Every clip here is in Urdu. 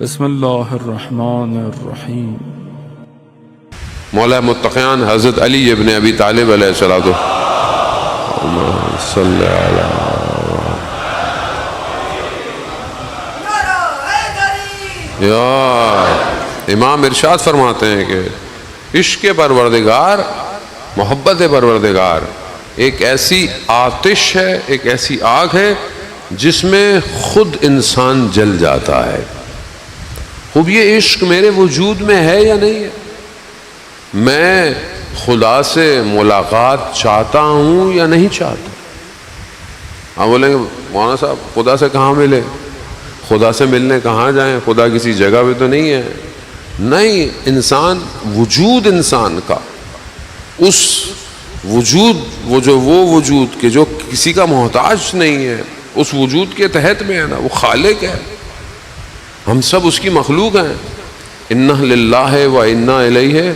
بسم اللہ الرحمن الرحیم۔ مولا متقیان حضرت علی ابن ابی طالب علیہ السلام صلی یا امام ارشاد فرماتے ہیں کہ عشق پروردگار، محبت پروردگار ایک ایسی آتش ہے، ایک ایسی آگ ہے جس میں خود انسان جل جاتا ہے۔ خوب یہ عشق میرے وجود میں ہے یا نہیں ہے؟ میں خدا سے ملاقات چاہتا ہوں یا نہیں چاہتا؟ ہاں بولیں گے مولانا صاحب خدا سے کہاں ملے، خدا سے ملنے کہاں جائیں، خدا کسی جگہ پہ تو نہیں ہے۔ نہیں، انسان وجود انسان کا اس وجود وہ وجود کہ جو کسی کا محتاج نہیں ہے، اس وجود کے تحت میں ہے نا، وہ خالق ہے، ہم سب اس کی مخلوق ہیں۔ اِنَّ لِلَّهِ وَإِنَّا إِلَيْهِ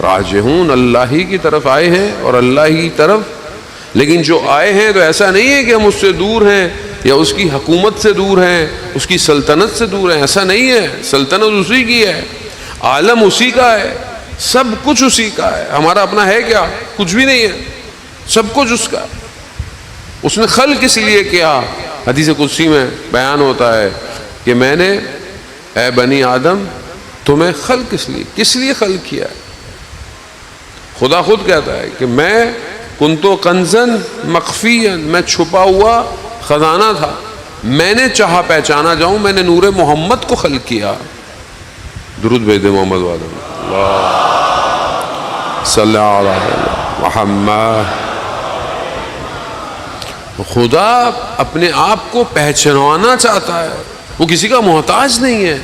راجعون، اللہ ہی کی طرف آئے ہیں اور اللہ ہی کی طرف، لیکن جو آئے ہیں تو ایسا نہیں ہے کہ ہم اس سے دور ہیں یا اس کی حکومت سے دور ہیں، اس کی سلطنت سے دور ہیں، ایسا نہیں ہے۔ سلطنت اسی کی ہے، عالم اسی کا ہے، سب کچھ اسی کا ہے۔ ہمارا اپنا ہے کیا؟ کچھ بھی نہیں ہے، سب کچھ اس کا۔ اس نے خلق اس لیے کیا، حدیث قدسی میں بیان ہوتا ہے کہ میں نے اے بنی آدم تمہیں خلق کس لیے خلق کیا ہے؟ خدا خود کہتا ہے کہ میں کنتو کنزن مخفیاً، میں چھپا ہوا خزانہ تھا، میں نے چاہا پہچانا جاؤں، میں نے نور محمد کو خلق کیا۔ درود بھیج دے محمد وعلیہ اللہ صلی اللہ علیہ محمد۔ خدا اپنے آپ کو پہچانوانا چاہتا ہے، وہ کسی کا محتاج نہیں ہے،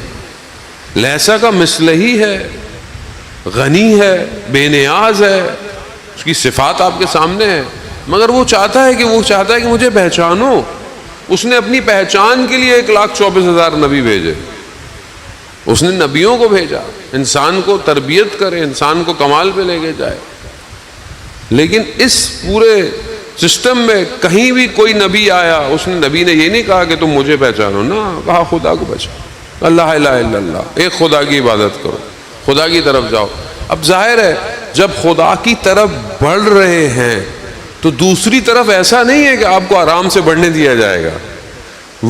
لیسا کا مثل ہی ہے، غنی ہے، بے نیاز ہے، اس کی صفات آپ کے سامنے ہے، مگر وہ چاہتا ہے کہ مجھے پہچانو۔ اس نے اپنی پہچان کے لیے 1,24,000 نبی بھیجے، اس نے نبیوں کو بھیجا، انسان کو تربیت کرے، انسان کو کمال پہ لے کے جائے۔ لیکن اس پورے سسٹم میں کہیں بھی کوئی نبی آیا، اس نے نبی نے یہ نہیں کہا کہ تم مجھے پہچانو، نہ کہا خدا کو پہچانو، اللہ الہ الا اللہ، ایک خدا کی عبادت کرو، خدا کی طرف جاؤ۔ اب ظاہر ہے جب خدا کی طرف بڑھ رہے ہیں تو دوسری طرف ایسا نہیں ہے کہ آپ کو آرام سے بڑھنے دیا جائے گا،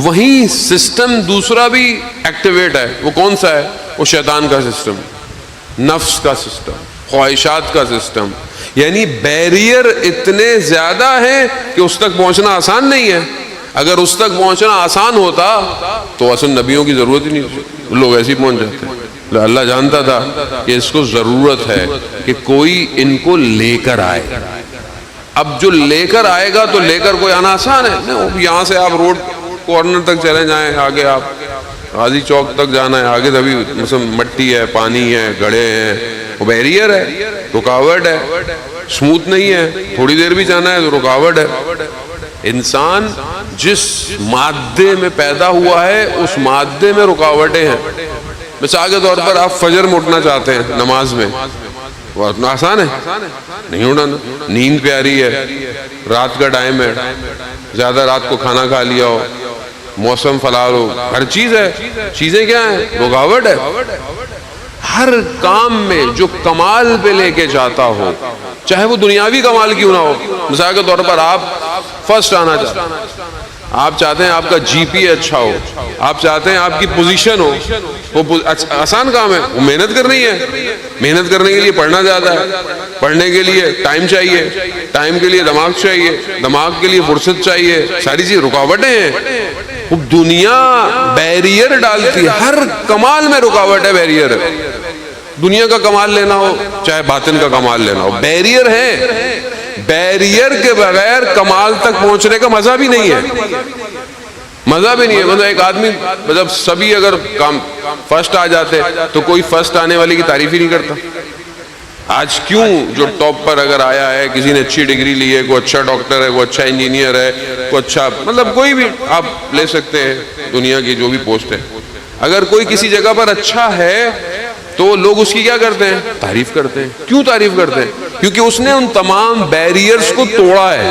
وہیں سسٹم دوسرا بھی ایکٹیویٹ ہے۔ وہ کون سا ہے؟ وہ شیطان کا سسٹم، نفس کا سسٹم، خواہشات کا سسٹم، یعنی بیریئر اتنے زیادہ ہیں کہ اس تک پہنچنا آسان نہیں ہے۔ اگر اس تک پہنچنا آسان ہوتا تو اصل نبیوں کی ضرورت ہی نہیں ہوتی، لوگ ایسے ہی پہنچ جاتے ہیں۔ اللہ جانتا تھا کہ اس کو ضرورت ہے کہ کوئی ان کو لے کر آئے۔ اب جو لے کر آئے گا تو لے کر کوئی آنا آسان ہے؟ یہاں سے آپ روڈ کارنر تک چلے جائیں، آگے آپ غازی چوک تک جانا ہے، آگے ابھی مثلا مٹی ہے، پانی ہے، گڑھے ہیں، وہ بیریئر ہے، رکاوٹ ہے، سموتھ نہیں ہے، تھوڑی دیر بھی جانا ہے تو رکاوٹ ہے۔ انسان جس مادے میں پیدا ہوا ہے اس مادے میں رکاوٹیں ہیں۔ مثال کے طور پر آپ فجر میں اٹھنا چاہتے ہیں نماز میں، وہ اتنا آسان ہے؟ نہیں اٹھانا۔ نیند پیاری ہے، رات کا ٹائم ہے، زیادہ رات کو کھانا کھا لیا ہو، موسم فلال ہو، ہر چیز ہے، چیزیں کیا ہیں؟ رکاوٹ ہے۔ ہر کام میں جو کمال پہ لے کے جاتا ہو، چاہے وہ دنیاوی کمال کیوں نہ ہو، مثال کے طور پر آپ فرسٹ آنا چاہتے ہیں، آپ چاہتے ہیں آپ کا جی پی اچھا ہو، آپ چاہتے ہیں آپ کی پوزیشن ہو، وہ آسان کام ہے؟ وہ محنت کرنی ہے۔ محنت کرنے کے لیے پڑھنا زیادہ ہے، پڑھنے کے لیے ٹائم چاہیے، ٹائم کے لیے دماغ چاہیے، دماغ کے لیے فرصت چاہیے، ساری چیز رکاوٹیں ہیں۔ دنیا بیریئر ڈالتی ہے، ہر کمال میں رکاوٹ ہے، بیریئر ہے۔ دنیا کا کمال لینا ہو چاہے باطن کا کمال لینا ہو، بیریئر ہے۔ بیریئر کے بغیر کمال تک پہنچنے کا مزہ بھی نہیں ہے، مزہ بھی نہیں ہے۔ مطلب ایک آدمی جب سبھی اگر کام فرسٹ آ جاتے تو کوئی فرسٹ آنے والے کی تعریف ہی نہیں کرتا۔ آج کیوں جو ٹاپ پر اگر آیا ہے، کسی نے اچھی ڈگری لی ہے، کوئی اچھا ڈاکٹر ہے، کوئی اچھا انجینئر ہے، کوئی اچھا مطلب کوئی بھی آپ لے سکتے ہیں دنیا کی جو بھی پوسٹ ہے، اگر کوئی کسی جگہ پر اچھا ہے تو لوگ اس کی کیا کرتے ہیں؟ تعریف کرتے ہیں۔ کیوں تعریف کرتے ہیں؟ کیونکہ اس نے ان تمام بیریئرز کو توڑا ہے۔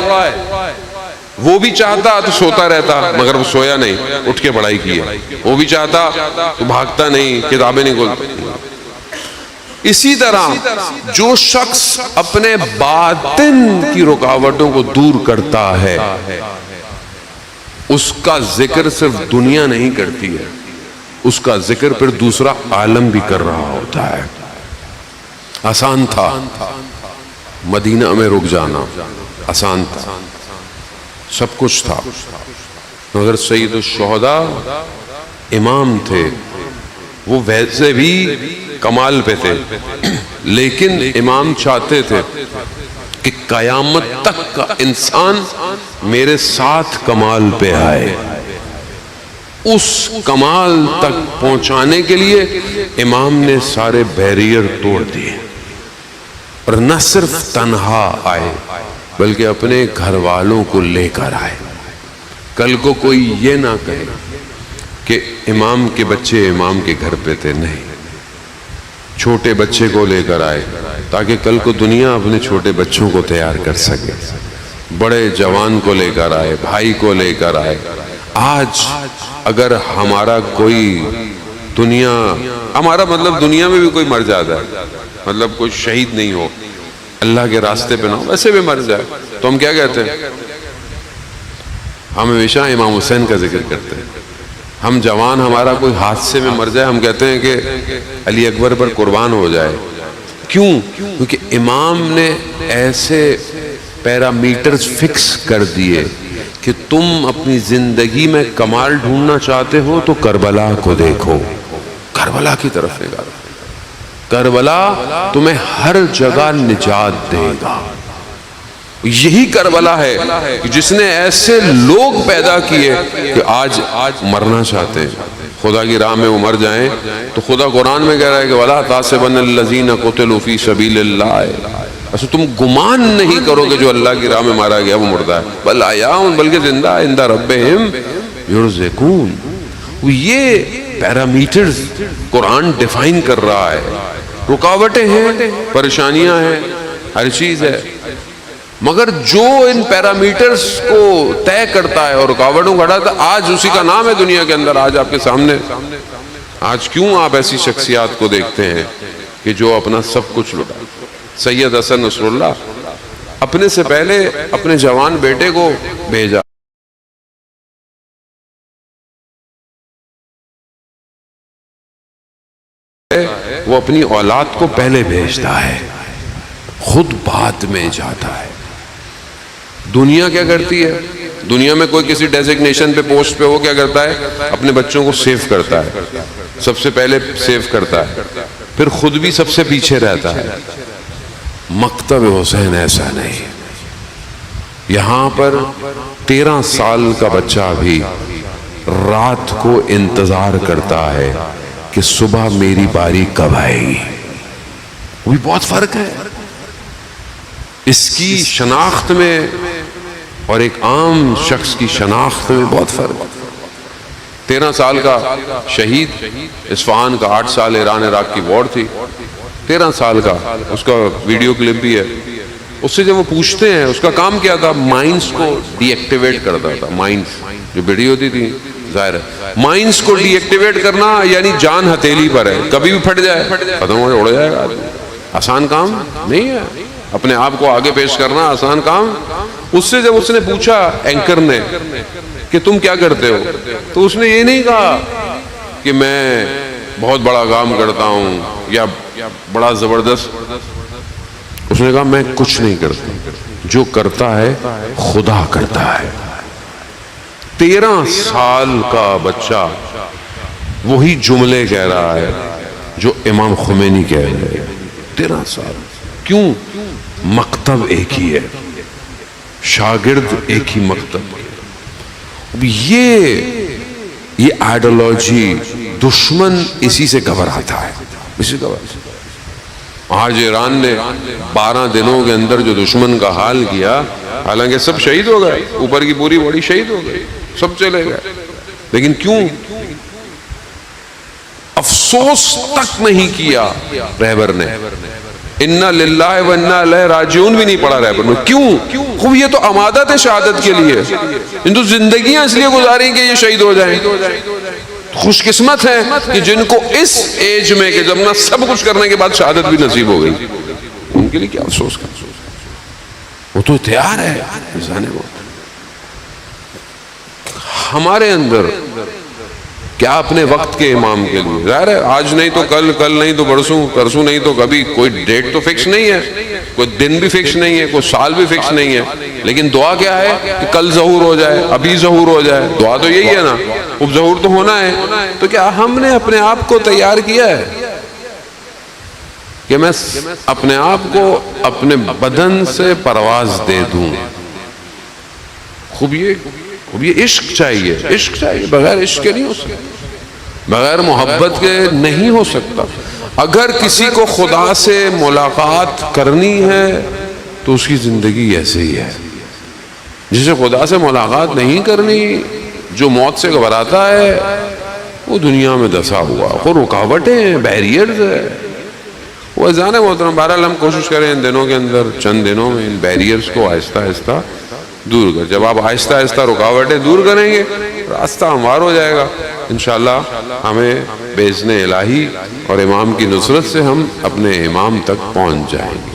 وہ بھی چاہتا تو سوتا رہتا، مگر وہ سویا نہیں، اٹھ کے پڑھائی کی ہے۔ وہ بھی چاہتا تو بھاگتا نہیں، کتابیں نہیں کھولتا۔ اسی طرح جو شخص اپنے باطن کی رکاوٹوں کو دور کرتا ہے، اس کا ذکر صرف دنیا نہیں کرتی ہے، اس کا ذکر پھر دوسرا عالم بھی کر رہا ہوتا ہے۔ آسان تھا مدینہ میں رک جانا، آسان تھا، سب کچھ تھا، مگر سید الشہداء امام تھے، وہ ویسے بھی کمال پہ تھے، لیکن امام چاہتے تھے کہ قیامت تک کا انسان میرے ساتھ کمال پہ آئے۔ اس کمال تک پہنچانے کے لیے امام نے سارے بیریئر توڑ دیے، اور نہ صرف تنہا آئے بلکہ اپنے گھر والوں کو لے کر آئے۔ کل کو کوئی یہ نہ کہے کہ امام کے بچے امام کے گھر پہ تھے، نہیں، چھوٹے بچے کو لے کر آئے تاکہ کل کو دنیا اپنے چھوٹے بچوں کو تیار کر سکے، بڑے جوان کو لے کر آئے، بھائی کو لے کر آئے۔ آج اگر ہمارا کوئی ہمارا مطلب دنیا میں بھی کوئی مر جاتا ہے، مطلب کوئی شہید نہیں ہو، اللہ کے راستے پہ نہ ہو، ویسے بھی مر جائے، تو ہم کیا کہتے ہیں؟ ہم ہمیشہ امام حسین کا ذکر کرتے ہیں۔ ہم جوان ہمارا کوئی حادثے میں مر جائے، ہم کہتے ہیں کہ علی اکبر پر قربان ہو جائے۔ کیوں؟ کیونکہ امام نے ایسے پیرامیٹرز فکس کر دیے کہ تم اپنی زندگی میں کمال ڈھونڈنا چاہتے ہو تو کربلا کو دیکھو، کربلا کی طرف نگاہ، کربلا تمہیں ہر جگہ نجات دے گا۔ یہی کربلا ہے جس نے ایسے لوگ پیدا کیے کہ آج مرنا چاہتے ہیں، خدا کی راہ میں وہ مر جائیں تو خدا قرآن میں کہہ رہا ہے کہ وَلَا تَحْسَبَنَّ الَّذِينَ قُتِلُوا فِي سَبِيلِ اللَّهِ، ایسا تم گمان نہیں کرو کہ جو اللہ کی راہ میں مارا گیا وہ مردہ ہے، بل احیاء، بلکہ زندہ عند ربہم یرزقون۔ یہ پیرامیٹرز قرآن ڈیفائن کر رہا ہے۔ رکاوٹیں ہیں، پریشانیاں ہیں، ہر چیز ہے، مگر جو ان پیرامیٹرز کو طے کرتا ہے اور رکاوٹوں کو ہٹاتا ہے، آج اسی کا نام ہے دنیا کے اندر۔ آج آپ کے سامنے، آج کیوں آپ ایسی شخصیات کو دیکھتے ہیں کہ جو اپنا سب کچھ لٹا؟ سید حسن نصر اللہ اپنے سے پہلے اپنے جوان بیٹے کو بھیجا، وہ اپنی اولاد کو پہلے بھیجتا ہے، خود بعد میں جاتا ہے۔ دنیا کیا کرتی ہے؟ دنیا میں کوئی کسی ڈیزگنیشن پہ پوسٹ پہ ہو کیا کرتا ہے؟ اپنے بچوں کو سیو کرتا ہے، سب سے پہلے سیو کرتا ہے، پھر خود بھی سب سے پیچھے رہتا ہے۔ مکتب حسین ایسا نہیں، یہاں پر 13 سال کا بچہ بھی رات کو انتظار کرتا ہے کہ صبح میری باری کب آئے گی۔ وہ بھی بہت فرق ہے اس کی شناخت میں اور ایک عام شخص کی شناخت میں، بہت فرق۔ 13 سال کا شہید، اصفہان کا 8 سال ایران عراق کی وار تھی، 13 سال کا، اس کا ویڈیو کلپ بھی ہے۔ اس سے جب وہ پوچھتے ہیں اس کا کام کیا تھا، مائنز کو ڈی ایکٹیویٹ کرتا تھا۔ مائنز جو بڑی ہوتی تھی، ظاہر ہے مائنز کو ڈی ایکٹیویٹ کرنا یعنی جان ہتھیلی پر ہے، کبھی بھی پھٹ جائے ختم ہو جائے، اڑ جائے گا۔ آسان کام نہیں ہے، اپنے آپ کو آگے پیش کرنا آسان کام۔ اس سے جب اس نے پوچھا اینکر نے کہ تم کیا کرتے ہو، تو اس نے یہ نہیں کہا کہ میں بہت بڑا کام کرتا ہوں یا بڑا زبردست، اس نے کہا میں کچھ نہیں کرتا، جو کرتا ہے خدا کرتا ہے۔ 13 سال کا بچہ وہی جملے کہہ رہا ہے جو امام خمینی کہہ رہے ہیں۔ 13 سال، کیوں؟ مکتب ایک ہی ہے، شاگرد ایک ہی مکتب کے۔ یہ آئیڈیالوجی دشمن اسی سے گھبراتا ہے، اسی گھبراتا ہے۔ آج ایران نے 12 دنوں کے اندر جو دشمن کا حال کیا، حالانکہ سب شہید ہو گئے، اوپر کی پوری باڈی شہید ہو گئی، سب چلے گئے، لیکن کیوں؟ افسوس تک نہیں کیا رہبر نے، انا للہ و انا الیہ راجعون بھی نہیں پڑھا رہبر میں. کیوں؟ خوب یہ تو عمادت ہے شہادت کے لیے. ان تو زندگیاں اس لیے گزاریں کہ یہ شہید ہو جائیں. خوش قسمت ہے کہ جن کو اس ایج میں کہ جب نہ سب کچھ کرنے کے بعد شہادت بھی نصیب ہو گئی. ان کے لیے کیا افسوس کا. وہ تو تیار ہے انسان کو. ہمارے اندر کیا اپنے وقت کے امام کے لیے ظاہر ہے آج نہیں تو کل، کل نہیں تو پرسوں نہیں تو کبھی. کوئی ڈیٹ تو فکس نہیں ہے، کوئی دن بھی فکس نہیں ہے، کوئی سال بھی فکس نہیں ہے. لیکن دعا کیا ہے کہ کل ظہور ہو جائے، ابھی ظہور ہو جائے. دعا تو یہی ہے نا. اب ظہور تو ہونا ہے. تو کیا ہم نے اپنے آپ کو تیار کیا ہے کہ میں اپنے آپ کو اپنے بدن سے پرواز دے دوں؟ خوب یہ عشق چاہیے. عشق چاہیے. بغیر عشق کے نہیں ہو سکتا، بغیر محبت کے نہیں ہو سکتا. اگر کسی کو خدا سے ملاقات کرنی ہے تو اس کی زندگی ایسے ہی ہے. جسے خدا سے ملاقات نہیں کرنی، جو موت سے گھبراتا ہے، وہ دنیا میں دسا ہوا. وہ رکاوٹیں ہیں، بیریئرز ہے. وہ اذان محترم بہرحال ہم کوشش کریں ان دنوں کے اندر، چند دنوں میں ان بیریئرز کو آہستہ آہستہ دور کر. جب آپ آہستہ آہستہ رکاوٹیں دور کریں گے راستہ ہموار ہو جائے گا. انشاءاللہ ہمیں باذن الہی اور امام کی نصرت سے ہم اپنے امام تک پہنچ جائیں گے.